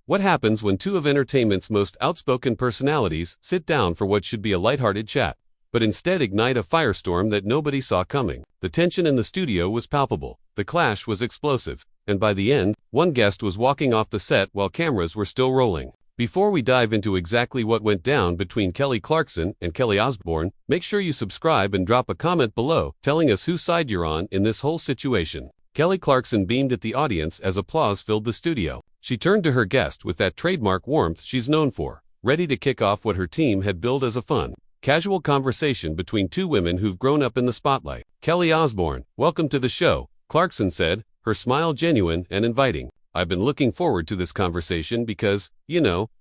What happens when two of entertainment's most outspoken personalities sit down for what should be a lighthearted chat, but instead ignite a firestorm that nobody saw coming? The tension in the studio was palpable, the clash was explosive, and by the end, one guest was walking off the set while cameras were still rolling. Before we dive into exactly what went down between Kelly Clarkson and Kelly Osbourne, make sure you subscribe and drop a comment below telling us whose side you're on in this whole situation. Kelly Clarkson beamed at the audience as applause filled the studio. She turned to her guest with that trademark warmth she's known for, ready to kick off what her team had billed as a fun, casual conversation between two women who've grown up in the spotlight. "Kelly Osbourne, welcome to the show," Clarkson said, her smile genuine and inviting. "I've been looking forward to this conversation because,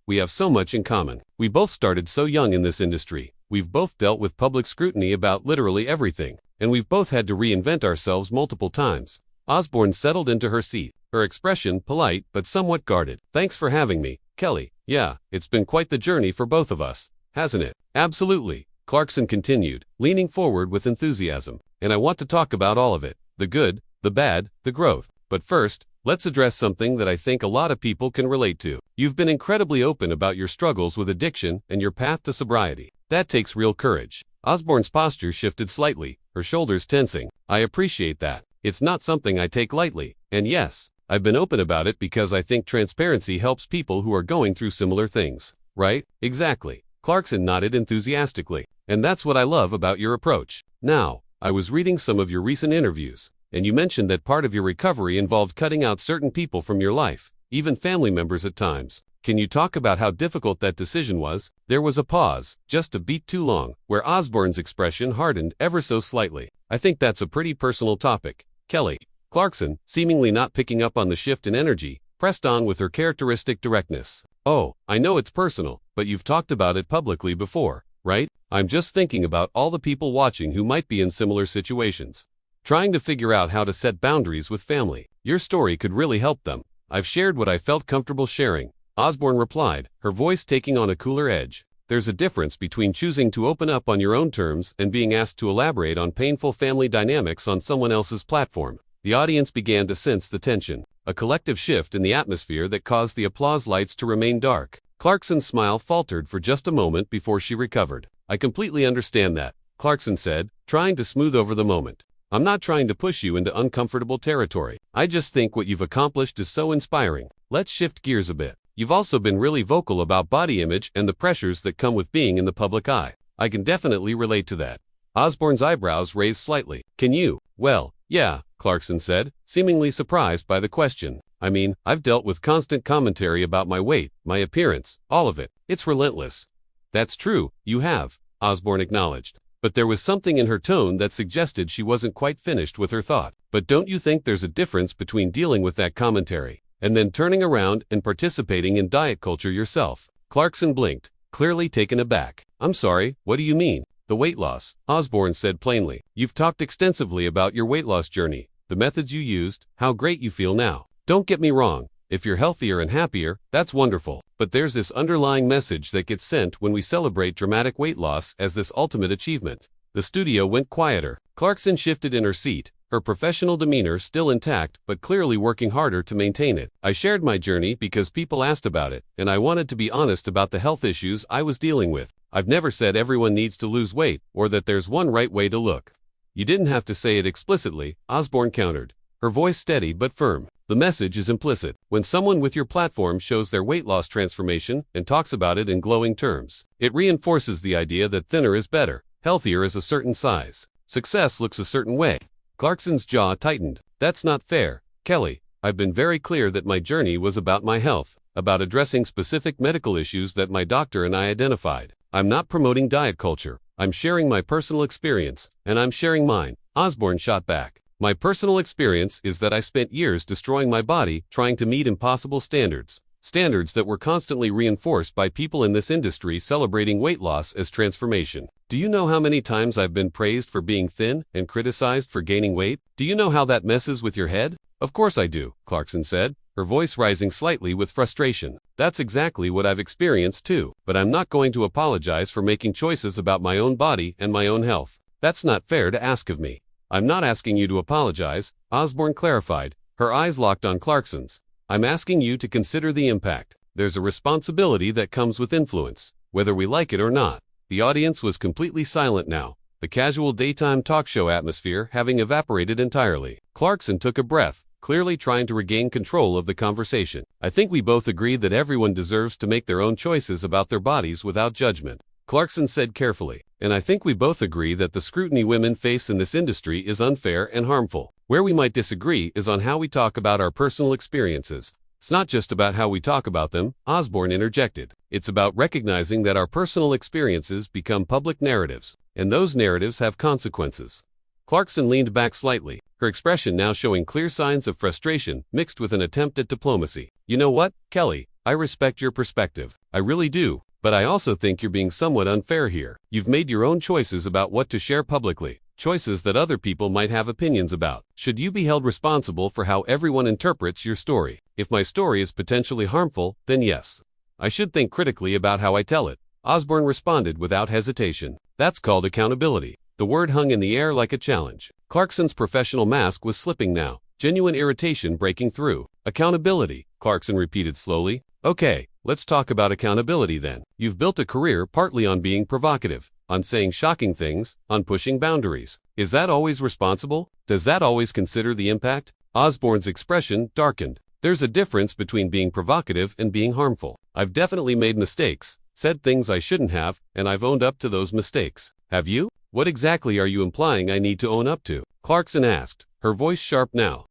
we have so much in common. We both started so young in this industry. We've both dealt with public scrutiny about literally everything, and we've both had to reinvent ourselves multiple times." Osbourne settled into her seat, her expression polite but somewhat guarded. "Thanks for having me, Kelly. Yeah, it's been quite the journey for both of us, hasn't it?" "Absolutely," Clarkson continued, leaning forward with enthusiasm. "And I want to talk about all of it, the good, the bad, the growth. But first, let's address something that I think a lot of people can relate to. You've been incredibly open about your struggles with addiction and your path to sobriety. That takes real courage." Osbourne's posture shifted slightly, her shoulders tensing. "I appreciate that. It's not something I take lightly. And yes, I've been open about it because I think transparency helps people who are going through similar things." "Right? Exactly." Clarkson nodded enthusiastically. "And that's what I love about your approach. Now, I was reading some of your recent interviews, and you mentioned that part of your recovery involved cutting out certain people from your life, even family members at times. Can you talk about how difficult that decision was?" There was a pause, just a beat too long, where Osbourne's expression hardened ever so slightly. "I think that's a pretty personal topic, Kelly." Clarkson, seemingly not picking up on the shift in energy, pressed on with her characteristic directness. "Oh, I know it's personal, but you've talked about it publicly before, right? I'm just thinking about all the people watching who might be in similar situations, trying to figure out how to set boundaries with family. Your story could really help them." "I've shared what I felt comfortable sharing," Osbourne replied, her voice taking on a cooler edge. "There's a difference between choosing to open up on your own terms and being asked to elaborate on painful family dynamics on someone else's platform." The audience began to sense the tension, a collective shift in the atmosphere that caused the applause lights to remain dark. Clarkson's smile faltered for just a moment before she recovered. "I completely understand that," Clarkson said, trying to smooth over the moment. "I'm not trying to push you into uncomfortable territory. I just think what you've accomplished is so inspiring." "Let's shift gears a bit. You've also been really vocal about body image and the pressures that come with being in the public eye. I can definitely relate to that." Osbourne's eyebrows raised slightly. "Can you?" "Well, yeah," Clarkson said, seemingly surprised by the question. "I mean, I've dealt with constant commentary about my weight, my appearance, all of it. It's relentless." "That's true, you have," Osbourne acknowledged. But there was something in her tone that suggested she wasn't quite finished with her thought. "But don't you think there's a difference between dealing with that commentary and then turning around and participating in diet culture yourself?" Clarkson blinked, clearly taken aback. "I'm sorry, what do you mean?" "The weight loss," Osbourne said plainly. "You've talked extensively about your weight loss journey, the methods you used, how great you feel now. Don't get me wrong, if you're healthier and happier, that's wonderful. But there's this underlying message that gets sent when we celebrate dramatic weight loss as this ultimate achievement." The studio went quieter. Clarkson shifted in her seat, her professional demeanor still intact but clearly working harder to maintain it. "I shared my journey because people asked about it, and I wanted to be honest about the health issues I was dealing with. I've never said everyone needs to lose weight or that there's one right way to look." "You didn't have to say it explicitly," Osbourne countered, her voice steady but firm. "The message is implicit. When someone with your platform shows their weight loss transformation and talks about it in glowing terms, it reinforces the idea that thinner is better, healthier is a certain size, success looks a certain way." Clarkson's jaw tightened. "That's not fair, Kelly. I've been very clear that my journey was about my health, about addressing specific medical issues that my doctor and I identified. I'm not promoting diet culture. I'm sharing my personal experience, and I'm sharing mine." Osbourne shot back. "My personal experience is that I spent years destroying my body trying to meet impossible standards. Standards that were constantly reinforced by people in this industry celebrating weight loss as transformation. Do you know how many times I've been praised for being thin and criticized for gaining weight? Do you know how that messes with your head?" "Of course I do," Clarkson said, her voice rising slightly with frustration. "That's exactly what I've experienced too. But I'm not going to apologize for making choices about my own body and my own health. That's not fair to ask of me." "I'm not asking you to apologize," Osbourne clarified, her eyes locked on Clarkson's. "I'm asking you to consider the impact. There's a responsibility that comes with influence, whether we like it or not. The audience was completely silent now, the casual daytime talk show atmosphere having evaporated entirely. Clarkson took a breath, clearly trying to regain control of the conversation. I think we both agree that everyone deserves to make their own choices about their bodies without judgment, Clarkson said carefully. And I think we both agree that the scrutiny women face in this industry is unfair and harmful. Where we might disagree is on how we talk about our personal experiences. It's not just about how we talk about them, Osbourne interjected. It's about recognizing that our personal experiences become public narratives, and those narratives have consequences. Clarkson leaned back slightly, her expression now showing clear signs of frustration mixed with an attempt at diplomacy. You know what, Kelly, I respect your perspective. I really do, but I also think you're being somewhat unfair here. You've made your own choices about what to share publicly, choices that other people might have opinions about. Should you be held responsible for how everyone interprets your story? If my story is potentially harmful, then yes. I should think critically about how I tell it, Osbourne responded without hesitation. That's called accountability. The word hung in the air like a challenge. Clarkson's professional mask was slipping now, genuine irritation breaking through. Accountability, Clarkson repeated slowly. Okay, let's talk about accountability then. You've built a career partly on being provocative, on saying shocking things, on pushing boundaries. Is that always responsible? Does that always consider the impact? Osbourne's expression darkened. There's a difference between being provocative and being harmful. I've definitely made mistakes, said things I shouldn't have, and I've owned up to those mistakes. Have you? What exactly are you implying I need to own up to? Clarkson asked, her voice sharp now.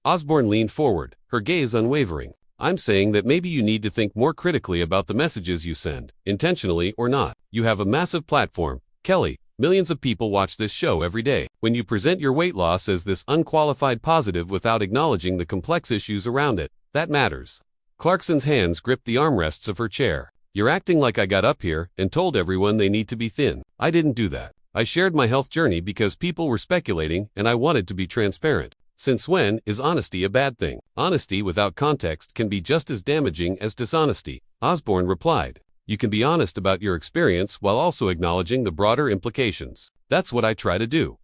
Osbourne leaned forward, her gaze unwavering. I'm saying that maybe you need to think more critically about the messages you send, intentionally or not. You have a massive platform, Kelly. Millions of people watch this show every day. When you present your weight loss as this unqualified positive without acknowledging the complex issues around it, that matters. Clarkson's hands gripped the armrests of her chair. You're acting like I got up here and told everyone they need to be thin. I didn't do that. I shared my health journey because people were speculating and I wanted to be transparent. Since when is honesty a bad thing? Honesty without context can be just as damaging as dishonesty, Osbourne replied. You can be honest about your experience while also acknowledging the broader implications. That's what I try to do.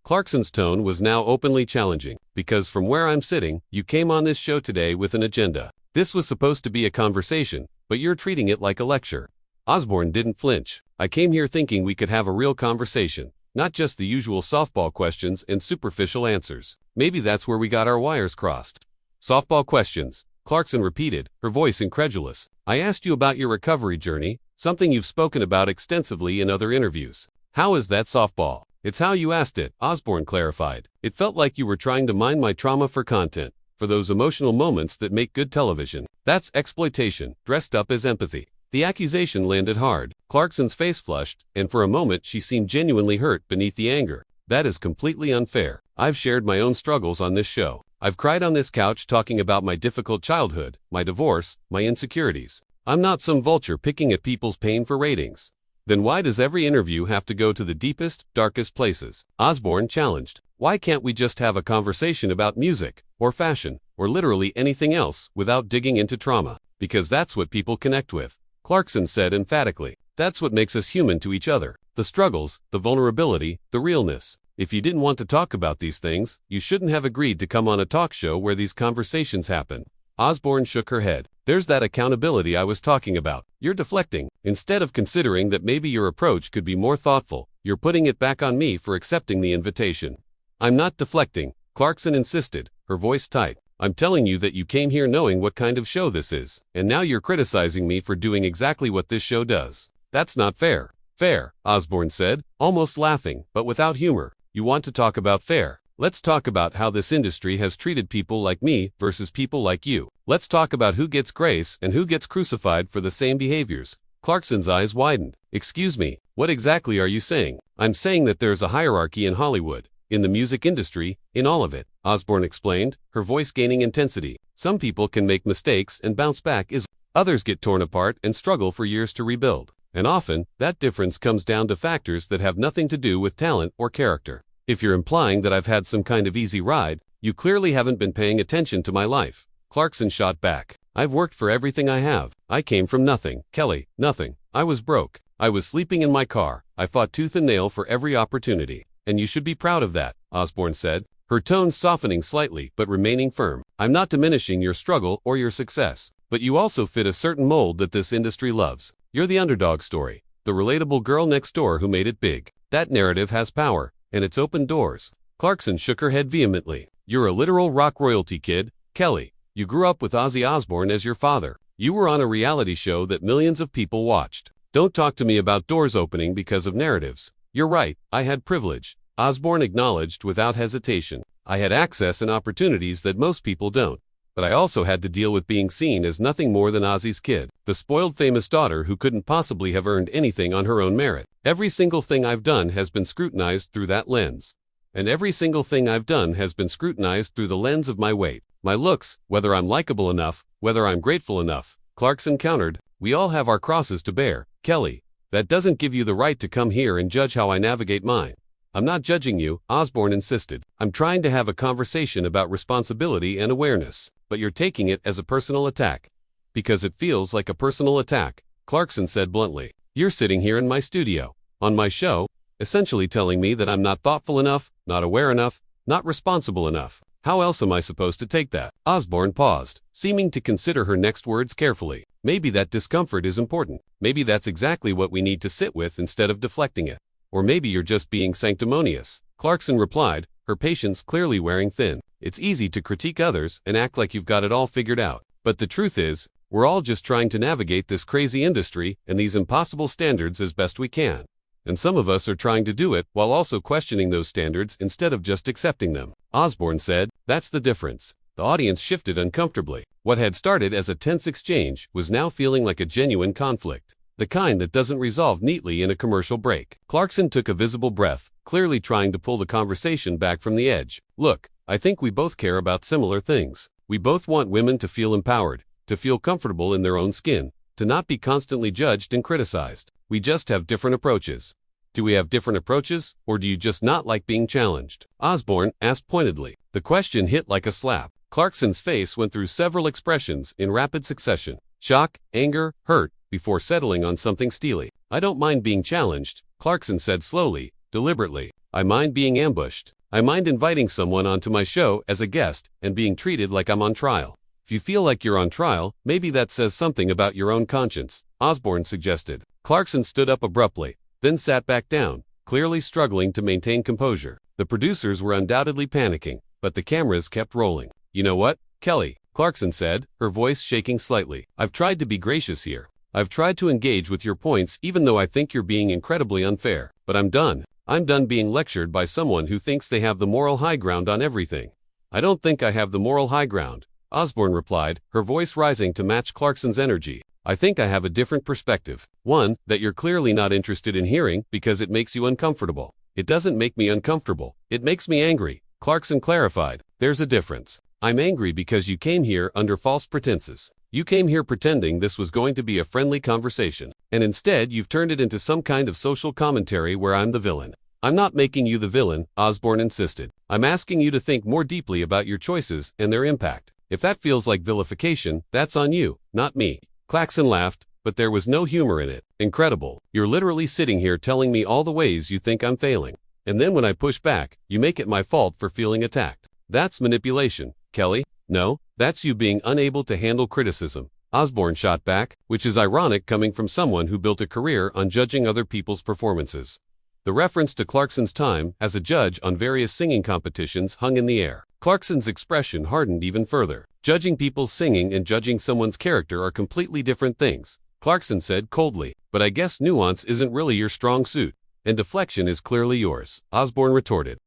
Clarkson's tone was now openly challenging, because from where I'm sitting, you came on this show today with an agenda. This was supposed to be a conversation, but you're treating it like a lecture. Osbourne didn't flinch. I came here thinking we could have a real conversation, not just the usual softball questions and superficial answers. Maybe that's where we got our wires crossed. Softball questions, Clarkson repeated, her voice incredulous. I asked you about your recovery journey, something you've spoken about extensively in other interviews. How is that softball? It's how you asked it, Osbourne clarified. It felt like you were trying to mine my trauma for content, for those emotional moments that make good television. That's exploitation, dressed up as empathy. The accusation landed hard. Clarkson's face flushed, and for a moment she seemed genuinely hurt beneath the anger. That is completely unfair. I've shared my own struggles on this show. I've cried on this couch talking about my difficult childhood, my divorce, my insecurities. I'm not some vulture picking at people's pain for ratings. Then why does every interview have to go to the deepest, darkest places? Osbourne challenged. Why can't we just have a conversation about music, or fashion, or literally anything else without digging into trauma? Because that's what people connect with, Clarkson said emphatically. That's what makes us human to each other. The struggles, the vulnerability, the realness. If you didn't want to talk about these things, you shouldn't have agreed to come on a talk show where these conversations happen. Osbourne shook her head. There's that accountability I was talking about. You're deflecting. Instead of considering that maybe your approach could be more thoughtful, you're putting it back on me for accepting the invitation. I'm not deflecting, Clarkson insisted, her voice tight. I'm telling you that you came here knowing what kind of show this is, and now you're criticizing me for doing exactly what this show does. That's not fair. Fair, Osbourne said, almost laughing, but without humor. You want to talk about fair? Let's talk about how this industry has treated people like me versus people like you. Let's talk about who gets grace and who gets crucified for the same behaviors. Clarkson's eyes widened. Excuse me, what exactly are you saying? I'm saying that there's a hierarchy in Hollywood, in the music industry, in all of it, Osbourne explained, her voice gaining intensity. Some people can make mistakes and bounce back, others get torn apart and struggle for years to rebuild. And often, that difference comes down to factors that have nothing to do with talent or character. If you're implying that I've had some kind of easy ride, you clearly haven't been paying attention to my life. Clarkson shot back. I've worked for everything I have. I came from nothing, Kelly, nothing. I was broke. I was sleeping in my car. I fought tooth and nail for every opportunity. And you should be proud of that, Osbourne said, her tone softening slightly but remaining firm. I'm not diminishing your struggle or your success. But you also fit a certain mold that this industry loves. You're the underdog story, the relatable girl next door who made it big. That narrative has power, and it's opened doors. Clarkson shook her head vehemently. You're a literal rock royalty kid, Kelly. You grew up with Ozzy Osbourne as your father. You were on a reality show that millions of people watched. Don't talk to me about doors opening because of narratives. You're right, I had privilege. Osbourne acknowledged without hesitation. I had access and opportunities that most people don't. But I also had to deal with being seen as nothing more than Ozzy's kid, the spoiled famous daughter who couldn't possibly have earned anything on her own merit. Every single thing I've done has been scrutinized through that lens. And every single thing I've done has been scrutinized through the lens of my weight, my looks, whether I'm likable enough, whether I'm grateful enough. Clarkson countered, we all have our crosses to bear, Kelly. That doesn't give you the right to come here and judge how I navigate mine. I'm not judging you, Osbourne insisted. I'm trying to have a conversation about responsibility and awareness, but you're taking it as a personal attack. Because it feels like a personal attack, Clarkson said bluntly. You're sitting here in my studio, on my show, essentially telling me that I'm not thoughtful enough, not aware enough, not responsible enough. How else am I supposed to take that? Osbourne paused, seeming to consider her next words carefully. Maybe that discomfort is important. Maybe that's exactly what we need to sit with instead of deflecting it. Or maybe you're just being sanctimonious. Clarkson replied, her patience clearly wearing thin. It's easy to critique others and act like you've got it all figured out. But the truth is, we're all just trying to navigate this crazy industry and these impossible standards as best we can. And some of us are trying to do it while also questioning those standards instead of just accepting them. Osbourne said, that's the difference. The audience shifted uncomfortably. What had started as a tense exchange was now feeling like a genuine conflict. The kind that doesn't resolve neatly in a commercial break. Clarkson took a visible breath, clearly trying to pull the conversation back from the edge. Look, I think we both care about similar things. We both want women to feel empowered, to feel comfortable in their own skin, to not be constantly judged and criticized. We just have different approaches. Do we have different approaches, or do you just not like being challenged? Osbourne asked pointedly. The question hit like a slap. Clarkson's face went through several expressions in rapid succession. Shock, anger, hurt, before settling on something steely. I don't mind being challenged, Clarkson said slowly, deliberately. I mind being ambushed. I mind inviting someone onto my show as a guest and being treated like I'm on trial. If you feel like you're on trial, maybe that says something about your own conscience, Osbourne suggested. Clarkson stood up abruptly, then sat back down, clearly struggling to maintain composure. The producers were undoubtedly panicking, but the cameras kept rolling. You know what, Kelly, Clarkson said, her voice shaking slightly. I've tried to be gracious here. I've tried to engage with your points even though I think you're being incredibly unfair. But I'm done. I'm done being lectured by someone who thinks they have the moral high ground on everything. I don't think I have the moral high ground, Osbourne replied, her voice rising to match Clarkson's energy. I think I have a different perspective. One, that you're clearly not interested in hearing because it makes you uncomfortable. It doesn't make me uncomfortable. It makes me angry, Clarkson clarified. There's a difference. I'm angry because you came here under false pretenses. You came here pretending this was going to be a friendly conversation, and instead you've turned it into some kind of social commentary where I'm the villain. I'm not making you the villain, Osbourne insisted. I'm asking you to think more deeply about your choices and their impact. If that feels like vilification, that's on you, not me. Clarkson laughed, but there was no humor in it. Incredible. You're literally sitting here telling me all the ways you think I'm failing. And then when I push back, you make it my fault for feeling attacked. That's manipulation, Kelly. No, that's you being unable to handle criticism, Osbourne shot back, which is ironic coming from someone who built a career on judging other people's performances. The reference to Clarkson's time as a judge on various singing competitions hung in the air. Clarkson's expression hardened even further. Judging people's singing and judging someone's character are completely different things, Clarkson said coldly. But I guess nuance isn't really your strong suit, and deflection is clearly yours, Osbourne retorted.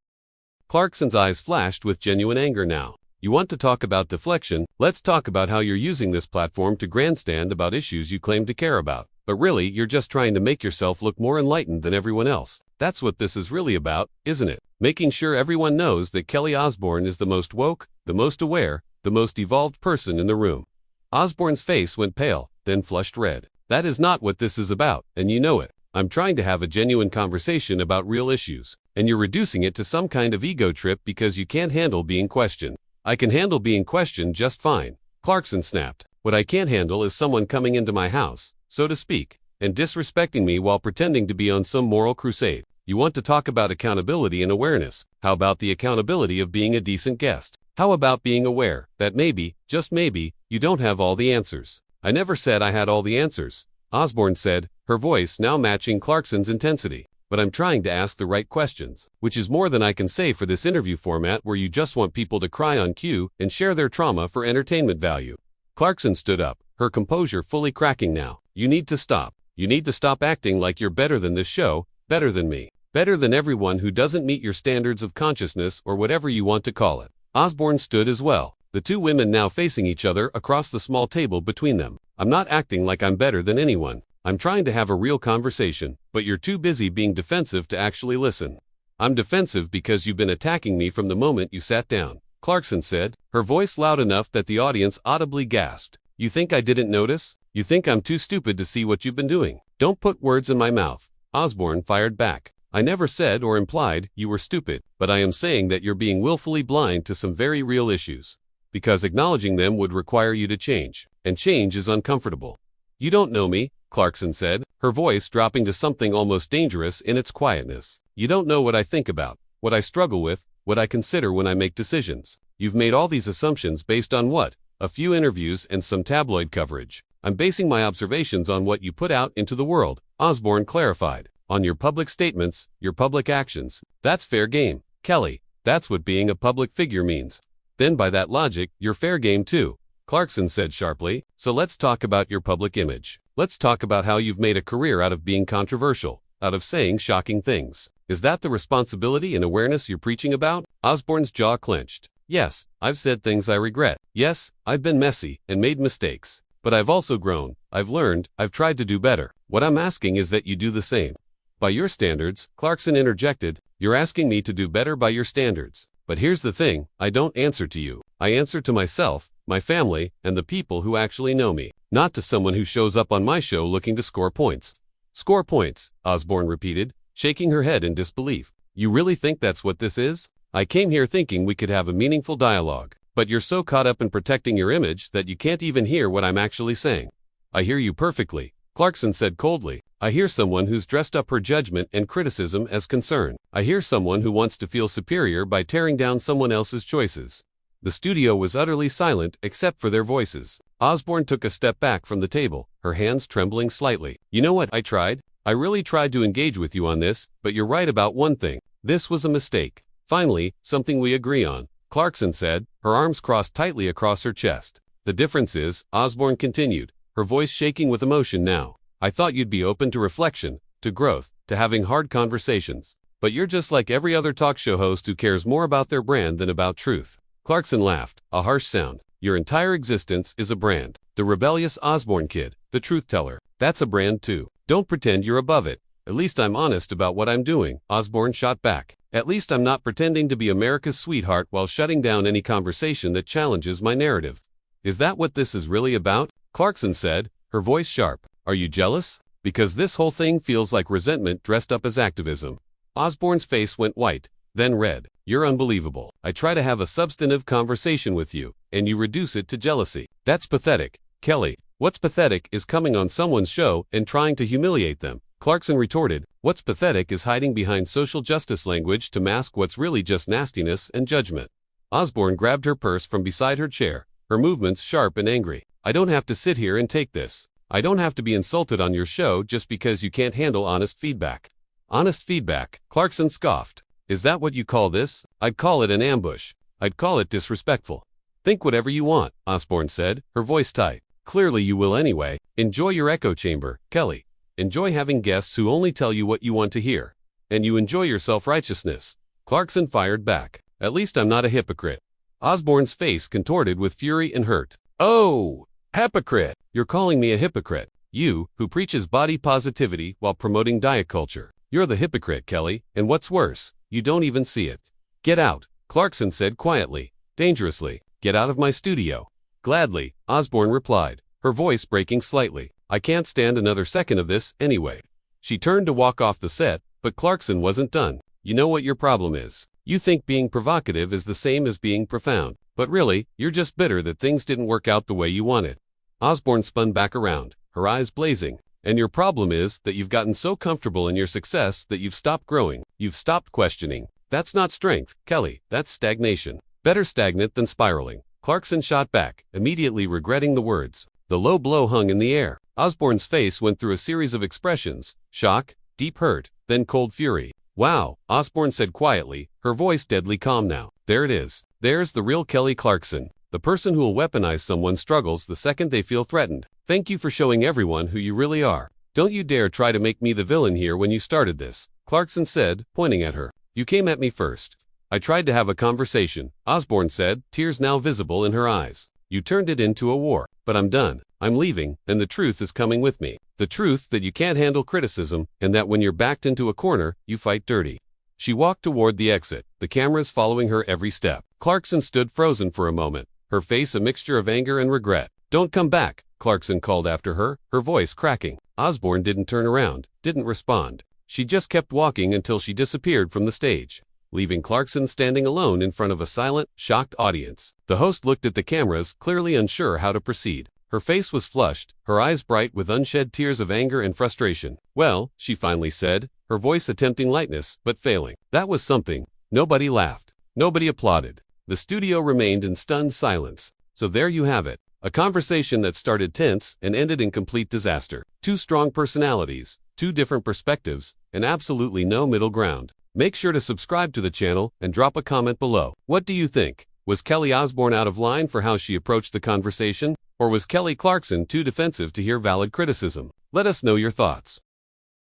Clarkson's eyes flashed with genuine anger now. You want to talk about deflection? Let's talk about how you're using this platform to grandstand about issues you claim to care about. But really, you're just trying to make yourself look more enlightened than everyone else. That's what this is really about, isn't it? Making sure everyone knows that Kelly Osbourne is the most woke, the most aware, the most evolved person in the room. Osbourne's face went pale, then flushed red. That is not what this is about, and you know it. I'm trying to have a genuine conversation about real issues, and you're reducing it to some kind of ego trip because you can't handle being questioned. I can handle being questioned just fine, Clarkson snapped. What I can't handle is someone coming into my house, so to speak, and disrespecting me while pretending to be on some moral crusade. You want to talk about accountability and awareness. How about the accountability of being a decent guest? How about being aware that maybe, just maybe, You don't have all the answers. I never said I had all the answers, Osbourne said, her voice now matching Clarkson's intensity. But I'm trying to ask the right questions, which is more than I can say for this interview format where you just want people to cry on cue and share their trauma for entertainment value. Clarkson stood up, her composure fully cracking now. You need to stop. You need to stop acting like you're better than this show, better than me, better than everyone who doesn't meet your standards of consciousness or whatever you want to call it. Osbourne stood as well, the two women now facing each other across the small table between them. I'm not acting like I'm better than anyone. I'm trying to have a real conversation, but you're too busy being defensive to actually listen. I'm defensive because you've been attacking me from the moment you sat down, Clarkson said, her voice loud enough that the audience audibly gasped. You think I didn't notice? You think I'm too stupid to see what you've been doing? Don't put words in my mouth, Osbourne fired back. I never said or implied you were stupid, but I am saying that you're being willfully blind to some very real issues. Because acknowledging them would require you to change, and change is uncomfortable. You don't know me, Clarkson said, her voice dropping to something almost dangerous in its quietness. You don't know what I think about, what I struggle with, what I consider when I make decisions. You've made all these assumptions based on what? A few interviews and some tabloid coverage. I'm basing my observations on what you put out into the world, Osbourne clarified. On your public statements, your public actions. That's fair game, Kelly. That's what being a public figure means. Then by that logic, you're fair game too, Clarkson said sharply. So let's talk about your public image. Let's talk about how you've made a career out of being controversial, out of saying shocking things. Is that the responsibility and awareness you're preaching about? Osbourne's jaw clenched. Yes, I've said things I regret. Yes, I've been messy and made mistakes. But I've also grown, I've learned, I've tried to do better. What I'm asking is that you do the same. By your standards, Clarkson interjected, you're asking me to do better by your standards. But here's the thing, I don't answer to you. I answer to myself, my family, and the people who actually know me. Not to someone who shows up on my show looking to score points. Score points, Osbourne repeated, shaking her head in disbelief. You really think that's what this is? I came here thinking we could have a meaningful dialogue. But you're so caught up in protecting your image that you can't even hear what I'm actually saying. I hear you perfectly, Clarkson said coldly. I hear someone who's dressed up her judgment and criticism as concern. I hear someone who wants to feel superior by tearing down someone else's choices. The studio was utterly silent except for their voices. Osbourne took a step back from the table, her hands trembling slightly. You know what, I tried? I really tried to engage with you on this, but you're right about one thing. This was a mistake. Finally, something we agree on, Clarkson said, her arms crossed tightly across her chest. The difference is, Osbourne continued, her voice shaking with emotion now. I thought you'd be open to reflection, to growth, to having hard conversations. But you're just like every other talk show host who cares more about their brand than about truth. Clarkson laughed, a harsh sound. Your entire existence is a brand. The rebellious Osbourne kid, the truth teller. That's a brand too. Don't pretend you're above it. At least I'm honest about what I'm doing, Osbourne shot back. At least I'm not pretending to be America's sweetheart while shutting down any conversation that challenges my narrative. Is that what this is really about? Clarkson said, her voice sharp. Are you jealous? Because this whole thing feels like resentment dressed up as activism. Osbourne's face went white, then red. You're unbelievable. I try to have a substantive conversation with you, and you reduce it to jealousy. That's pathetic, Kelly. What's pathetic is coming on someone's show and trying to humiliate them. Clarkson retorted, what's pathetic is hiding behind social justice language to mask what's really just nastiness and judgment. Osbourne grabbed her purse from beside her chair, her movements sharp and angry. I don't have to sit here and take this. I don't have to be insulted on your show just because you can't handle honest feedback. Honest feedback, Clarkson scoffed. Is that what you call this? I'd call it an ambush. I'd call it disrespectful. Think whatever you want, Osbourne said, her voice tight. Clearly you will anyway. Enjoy your echo chamber, Kelly. Enjoy having guests who only tell you what you want to hear. And you enjoy your self-righteousness. Clarkson fired back. At least I'm not a hypocrite. Osbourne's face contorted with fury and hurt. Oh, hypocrite! You're calling me a hypocrite. You, who preaches body positivity while promoting diet culture. You're the hypocrite, Kelly, and what's worse, you don't even see it. Get out, Clarkson said quietly, dangerously. Get out of my studio. Gladly, Osbourne replied, her voice breaking slightly. I can't stand another second of this, anyway. She turned to walk off the set, but Clarkson wasn't done. You know what your problem is. You think being provocative is the same as being profound, but really, you're just bitter that things didn't work out the way you wanted. Osbourne spun back around, her eyes blazing. And your problem is that you've gotten so comfortable in your success that you've stopped growing, you've stopped questioning. That's not strength, Kelly, that's stagnation. Better stagnant than spiraling. Clarkson shot back, immediately regretting the words. The low blow hung in the air. Osbourne's face went through a series of expressions: shock, deep hurt, then cold fury. Wow, Osbourne said quietly, her voice deadly calm now. There it is. There's the real Kelly Clarkson. The person who'll weaponize someone's struggles the second they feel threatened. Thank you for showing everyone who you really are. Don't you dare try to make me the villain here when you started this, Clarkson said, pointing at her. You came at me first. I tried to have a conversation, Osbourne said, tears now visible in her eyes. You turned it into a war. But I'm done. I'm leaving, and the truth is coming with me. The truth that you can't handle criticism, and that when you're backed into a corner, you fight dirty. She walked toward the exit, the cameras following her every step. Clarkson stood frozen for a moment, her face a mixture of anger and regret. Don't come back, Clarkson called after her, her voice cracking. Osbourne didn't turn around, didn't respond. She just kept walking until she disappeared from the stage, leaving Clarkson standing alone in front of a silent, shocked audience. The host looked at the cameras, clearly unsure how to proceed. Her face was flushed, her eyes bright with unshed tears of anger and frustration. Well, she finally said, her voice attempting lightness, but failing. That was something. Nobody laughed. Nobody applauded. The studio remained in stunned silence. So there you have it. A conversation that started tense and ended in complete disaster. Two strong personalities, two different perspectives, and absolutely no middle ground. Make sure to subscribe to the channel and drop a comment below. What do you think? Was Kelly Osbourne out of line for how she approached the conversation? Or was Kelly Clarkson too defensive to hear valid criticism? Let us know your thoughts.